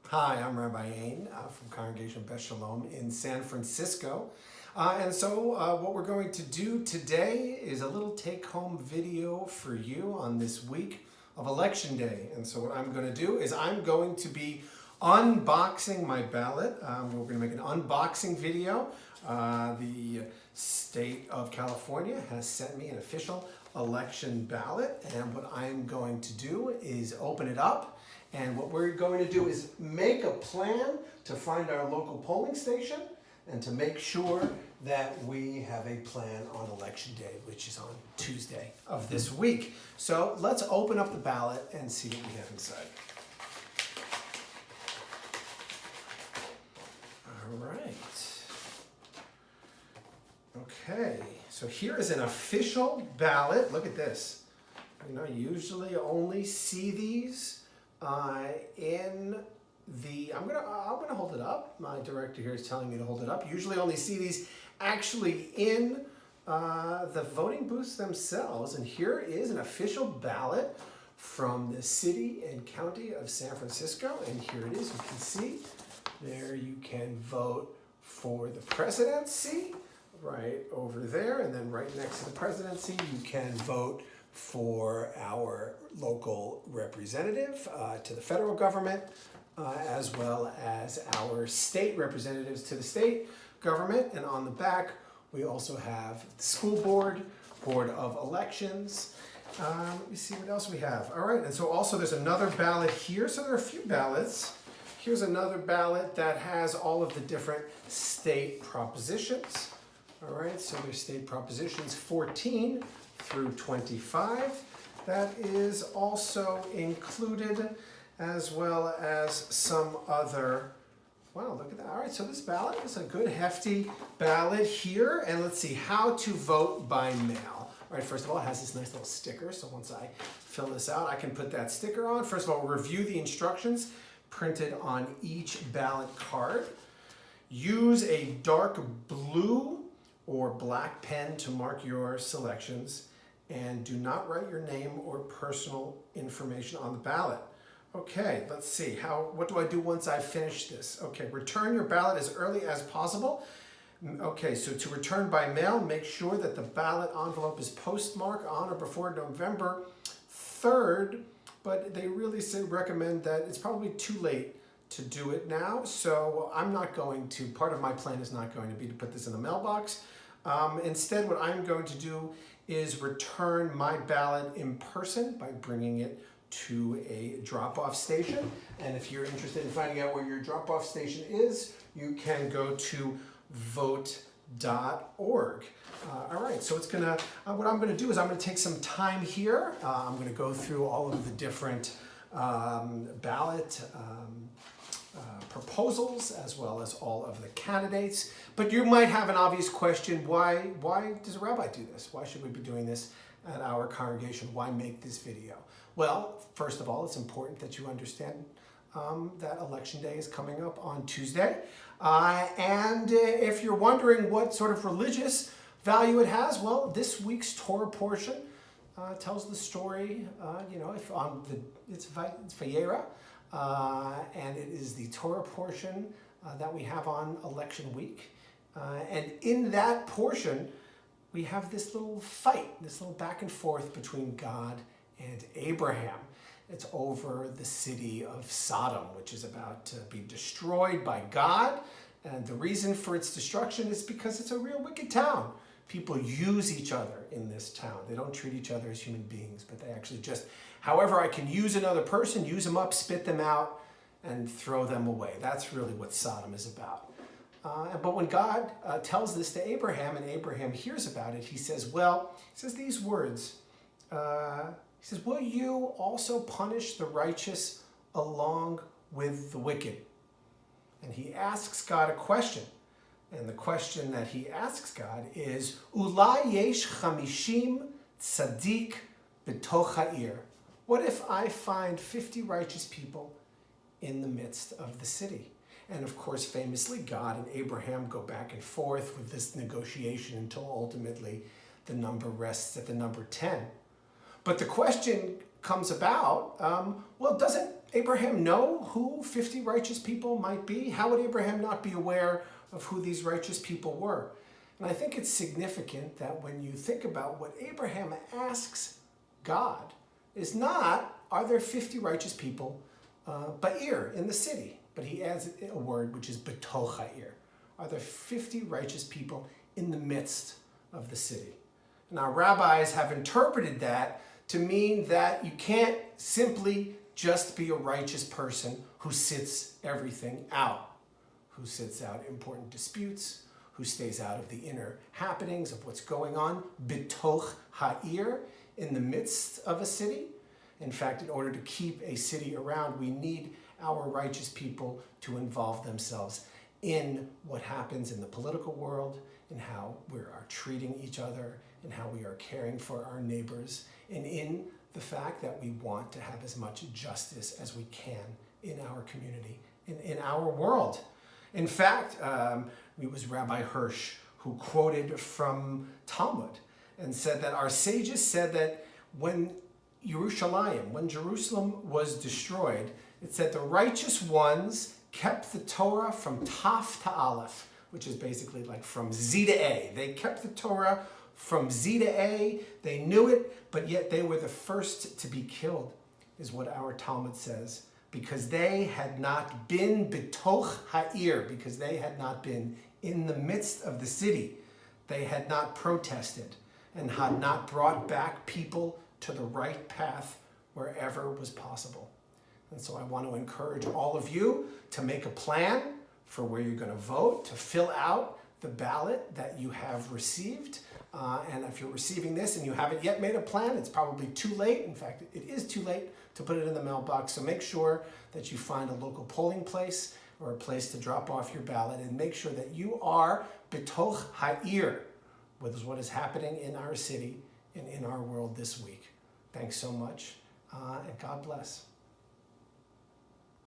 Hi, I'm Rabbi Ain from Congregation Beth Sholom in San Francisco. What we're going to do today is a little take-home video for you on this week of Election Day. And so what I'm going to do is I'm going to be unboxing my ballot. We're going to make an unboxing video. The state of California has sent me an official election ballot, and what I'm going to do is open it up. And what we're going to do is make a plan to find our local polling station and to make sure that we have a plan on Election Day, which is on Tuesday of this week. So let's open up the ballot and see what we have inside. All right. Okay, so here is an official ballot. Look at this. You usually only see these in the, I'm gonna hold it up. My director here is telling me to hold it up. Usually only see these actually in the voting booths themselves. And here is an official ballot from the city and county of San Francisco. And here it is, you can see. There you can vote for the presidency right over there. And then right next to the presidency, you can vote for our local representative to the federal government, as well as our state representatives to the state government. And on the back, we also have the school board, board of elections. Let me see what else we have. All right, and so also there's another ballot here. So there are a few ballots. Here's another ballot that has all of the different state propositions. All right, so there's state propositions 14 through 25. That is also included, as well as some other, wow, look at that. All right, so this ballot is a good hefty ballot here. And let's see, how to vote by mail. All right, first of all, it has this nice little sticker. So once I fill this out, I can put that sticker on. First of all, review the instructions printed on each ballot card. Use a dark blue or black pen to mark your selections, and do not write your name or personal information on the ballot. Okay, let's see, what do I do once I've finished this? Okay, return your ballot as early as possible. Okay, so to return by mail, make sure that the ballot envelope is postmarked on or before November 3rd, but they really recommend that it's probably too late to do it now, so I'm not going to, part of my plan is not going to be to put this in the mailbox. Instead, what I'm going to do is return my ballot in person by bringing it to a drop-off station. And if you're interested in finding out where your drop-off station is, you can go to vote.org. All right, so it's gonna, what I'm gonna do is I'm gonna take some time here. I'm gonna go through all of the different ballot proposals, as well as all of the candidates. But you might have an obvious question, why does a rabbi do this? Why should we be doing this at our congregation? Why make this video? Well, first of all, it's important that you understand that Election Day is coming up on Tuesday. And if you're wondering what sort of religious value it has, well, this week's Torah portion tells the story, it's Vayera, and it is the Torah portion that we have on election week. And in that portion, we have this little fight, this little back and forth between God and Abraham. It's over the city of Sodom, which is about to be destroyed by God. And the reason for its destruction is because it's a real wicked town. People use each other in this town. They don't treat each other as human beings, but they actually just, however I can use another person, use them up, spit them out, and throw them away. That's really what Sodom is about. But when God tells this to Abraham, and Abraham hears about it, he says these words. He says, will you also punish the righteous along with the wicked? And he asks God a question. And the question that he asks God is, Ulai yesh chamishim tzaddik b'toch ha'ir. What if I find 50 righteous people in the midst of the city? And of course, famously, God and Abraham go back and forth with this negotiation until ultimately the number rests at the number 10. But the question comes about, well, doesn't Abraham know who 50 righteous people might be? How would Abraham not be aware of who these righteous people were? And I think it's significant that when you think about what Abraham asks God is not, are there 50 righteous people ba'ir, in the city? But he adds a word which is betoch ha'ir. Are there 50 righteous people in the midst of the city? And our rabbis have interpreted that to mean that you can't simply just be a righteous person who sits everything out, who sits out important disputes, who stays out of the inner happenings of what's going on, bitoch ha'ir, in the midst of a city. In fact, in order to keep a city around, we need our righteous people to involve themselves in what happens in the political world, in how we are treating each other, in how we are caring for our neighbors, and in the fact that we want to have as much justice as we can in our community, in our world. In fact, it was Rabbi Hirsch who quoted from Talmud and said that our sages said that when Jerusalem was destroyed, it said the righteous ones kept the Torah from Taf to Aleph, which is basically like from Z to A. They kept the Torah from Z to A. They knew it, but yet they were the first to be killed, is what our Talmud says, because they had not been bitoch ha'ir, because they had not been in the midst of the city. They had not protested and had not brought back people to the right path wherever was possible. And so I want to encourage all of you to make a plan for where you're going to vote, to fill out the ballot that you have received. And if you're receiving this and you haven't yet made a plan, it's probably too late. In fact, it is too late to put it in the mailbox. So make sure that you find a local polling place or a place to drop off your ballot, and make sure that you are bitoch ha'ir with what is happening in our city and in our world this week. Thanks so much, and God bless.